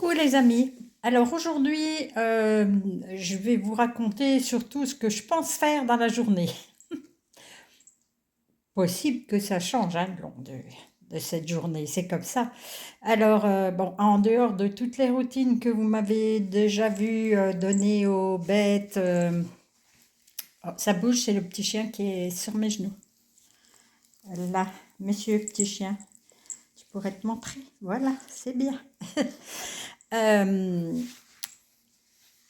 Coucou les amis. Alors aujourd'hui, je vais vous raconter surtout ce que je pense faire dans la journée. Possible que ça change hein, le long de cette journée, c'est comme ça. Alors, bon, en dehors de toutes les routines que vous m'avez déjà vues donner aux bêtes, oh, ça bouge, c'est le petit chien qui est sur mes genoux. Là, monsieur petit chien, je pourrais te montrer. Voilà, c'est bien. Euh,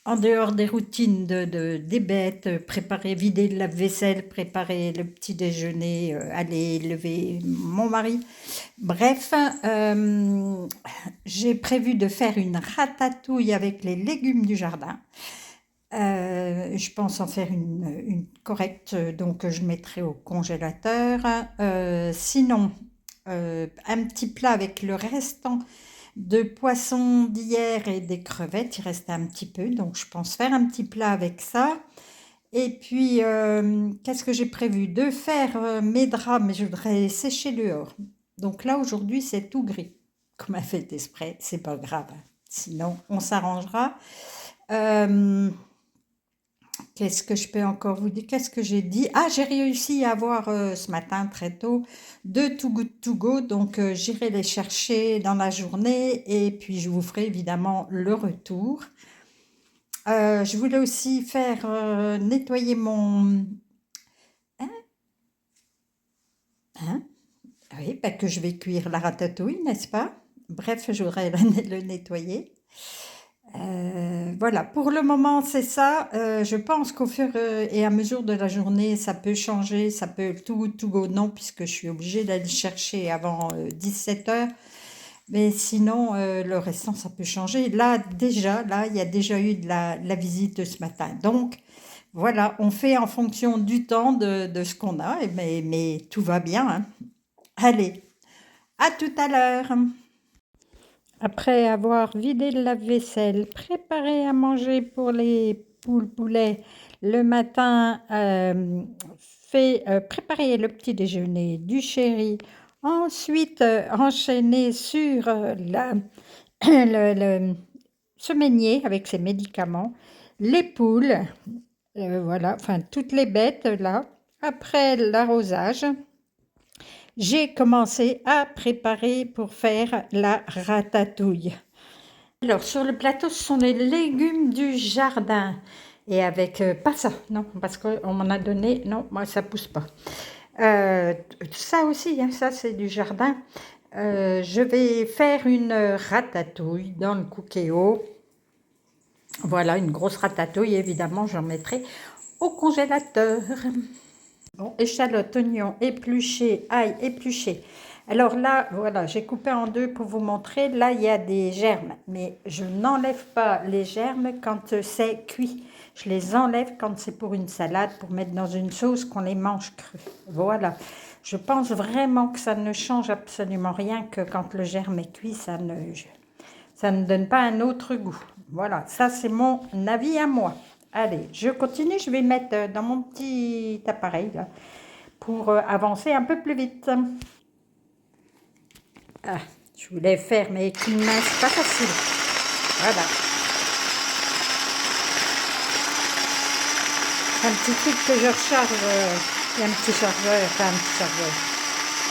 En dehors des routines des bêtes, préparer, vider le lave-vaisselle, préparer le petit déjeuner, aller lever mon mari. Bref, j'ai prévu de faire une ratatouille avec les légumes du jardin. Je pense en faire une correcte, donc je mettrai au congélateur. Sinon, un petit plat avec le restant de poissons d'hier et des crevettes, il restait un petit peu, donc je pense faire un petit plat avec ça. Et puis, qu'est-ce que j'ai prévu? De faire mes draps, mais je voudrais les sécher dehors. Donc là, aujourd'hui, c'est tout gris. Comme un fait exprès, c'est pas grave, hein. Sinon, on s'arrangera. Euh, Qu'est-ce que je peux encore vous dire? Qu'est-ce que j'ai dit? Ah, j'ai réussi à avoir ce matin très tôt deux Too Good To Go, donc j'irai les chercher dans la journée et puis je vous ferai évidemment le retour. Je voulais aussi faire nettoyer mon... Hein? Hein? Oui, bah, que je vais cuire la ratatouille, n'est-ce pas? Bref, je voudrais le nettoyer. Voilà, pour le moment, c'est ça. Je pense qu'au fur et à mesure de la journée, ça peut changer, ça peut tout go, non, puisque je suis obligée d'aller chercher avant 17 h. Mais sinon, le restant, ça peut changer. Là, déjà, là, il y a déjà eu de la visite ce matin. Donc, voilà, on fait en fonction du temps de ce qu'on a, mais tout va bien, hein. Allez, à tout à l'heure. Après avoir vidé le lave-vaisselle, préparé à manger pour les poulets le matin, préparé le petit déjeuner du chéri, ensuite enchaîné sur le semainier avec ses médicaments, les poules, voilà, enfin toutes les bêtes là. Après l'arrosage, j'ai commencé à préparer pour faire la ratatouille. Alors, sur le plateau, ce sont les légumes du jardin. Et avec, pas ça, non, parce qu'on m'en a donné, non, moi ça pousse pas. Euh, Ça aussi, hein, ça c'est du jardin. Je vais faire une ratatouille dans le cookéo. Voilà, une grosse ratatouille, évidemment, j'en mettrai au congélateur. Bon, échalote, oignon épluché, ail épluché. Alors là, voilà, j'ai coupé en deux pour vous montrer. Là, il y a des germes, mais je n'enlève pas les germes quand c'est cuit. Je les enlève quand c'est pour une salade, pour mettre dans une sauce qu'on les mange crus. Voilà. Je pense vraiment que ça ne change absolument rien, que quand le germe est cuit, ça ne donne pas un autre goût. Voilà, ça c'est mon avis à moi. Allez, je continue, je vais mettre dans mon petit appareil là, pour avancer un peu plus vite. Ah, je voulais faire, mais avec une main, c'est pas facile. Voilà. Un petit truc que je recharge, il y a un petit chargeur, enfin un petit chargeur.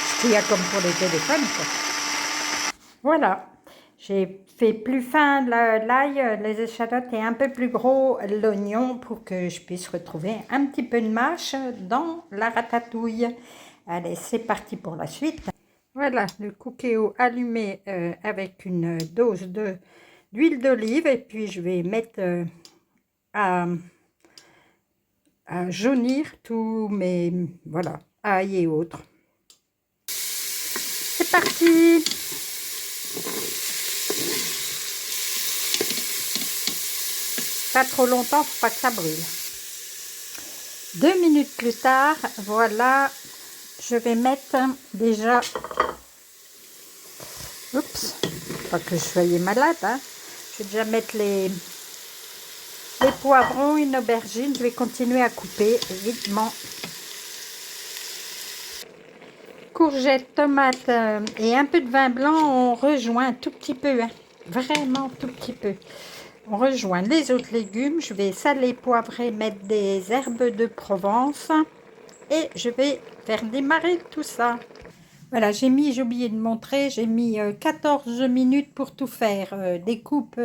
Ce qu'il y a comme pour les téléphones, quoi. Voilà. J'ai fait plus fin l'ail, les échalotes et un peu plus gros l'oignon pour que je puisse retrouver un petit peu de mâche dans la ratatouille. Allez, c'est parti pour la suite. Voilà, le cookéo allumé avec une dose d'huile d'olive et puis je vais mettre à jaunir tous mes voilà, ail et autres. C'est parti! Pas trop longtemps, faut pas que ça brûle. 2 minutes plus tard, voilà, je vais mettre déjà... Oups, pas que je sois malade, hein. Je vais déjà mettre les poivrons, une aubergine. Je vais continuer à couper vitement. Courgettes, tomates et un peu de vin blanc, on rejoint un tout petit peu, hein. vraiment tout petit peu. On rejoint les autres légumes. Je vais saler, poivrer, mettre des herbes de Provence et je vais faire démarrer tout ça. Voilà, j'ai oublié de montrer, j'ai mis 14 minutes pour tout faire. Découpe,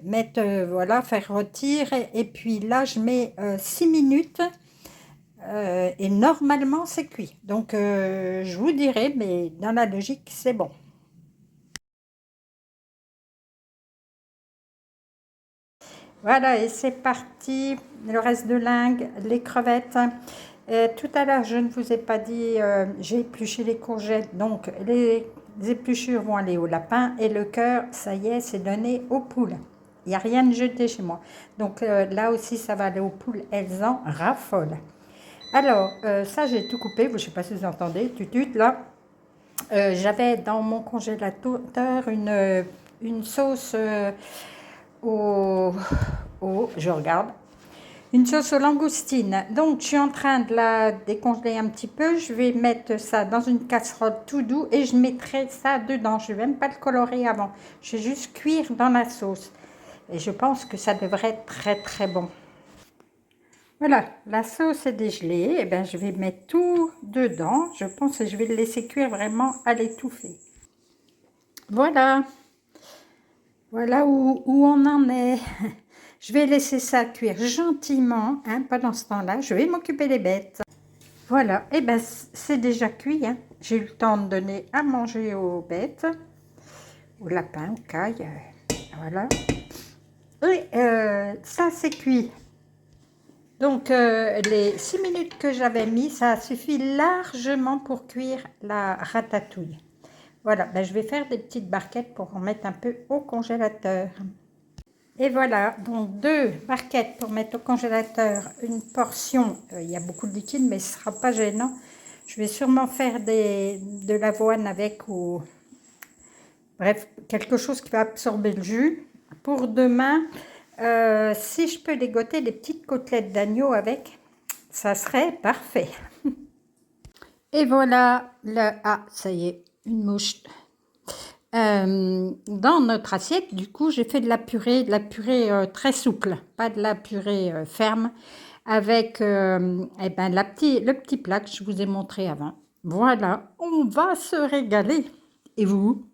mettre, voilà, faire retirer. Et puis là, je mets 6 minutes. Et normalement, c'est cuit. Donc, je vous dirai, mais dans la logique, c'est bon. Voilà, et c'est parti. Le reste de l'Inde, les crevettes. Tout à l'heure, je ne vous ai pas dit, j'ai épluché les courgettes. Donc, les épluchures vont aller au lapin. Et le cœur, ça y est, c'est donné aux poules. Il n'y a rien de jeté chez moi. Donc, là aussi, ça va aller aux poules. Elles en raffolent. Alors, ça, j'ai tout coupé. Je ne sais pas si vous entendez. Tutut, là. J'avais dans mon congélateur une sauce au, je regarde, une sauce aux langoustines. Donc, je suis en train de la décongeler un petit peu. Je vais mettre ça dans une casserole tout doux et je mettrai ça dedans. Je ne vais même pas le colorer avant. Je vais juste cuire dans la sauce. Et je pense que ça devrait être très très bon. Voilà, la sauce est dégelée. Et ben, je vais mettre tout dedans. Je pense que je vais le laisser cuire vraiment à l'étouffer. Voilà, voilà où on en est. Je vais laisser ça cuire gentiment, hein, pendant ce temps-là. Je vais m'occuper des bêtes. Voilà, et ben c'est déjà cuit, hein. J'ai eu le temps de donner à manger aux bêtes, aux lapins, aux cailles, voilà. Et ça c'est cuit. Donc les 6 minutes que j'avais mis, ça suffit largement pour cuire la ratatouille. Voilà, ben, je vais faire des petites barquettes pour en mettre un peu au congélateur. Et voilà, donc 2 barquettes pour mettre au congélateur, une portion, il y a beaucoup de liquide mais ce ne sera pas gênant. Je vais sûrement faire de l'avoine avec ou bref, quelque chose qui va absorber le jus. Pour demain, si je peux dégoter des petites côtelettes d'agneau avec, ça serait parfait. Et voilà, ça y est, une mouche. Dans notre assiette, du coup, j'ai fait de la purée très souple, pas de la purée ferme, avec eh ben, le petit plat que je vous ai montré avant. Voilà, on va se régaler. Et vous?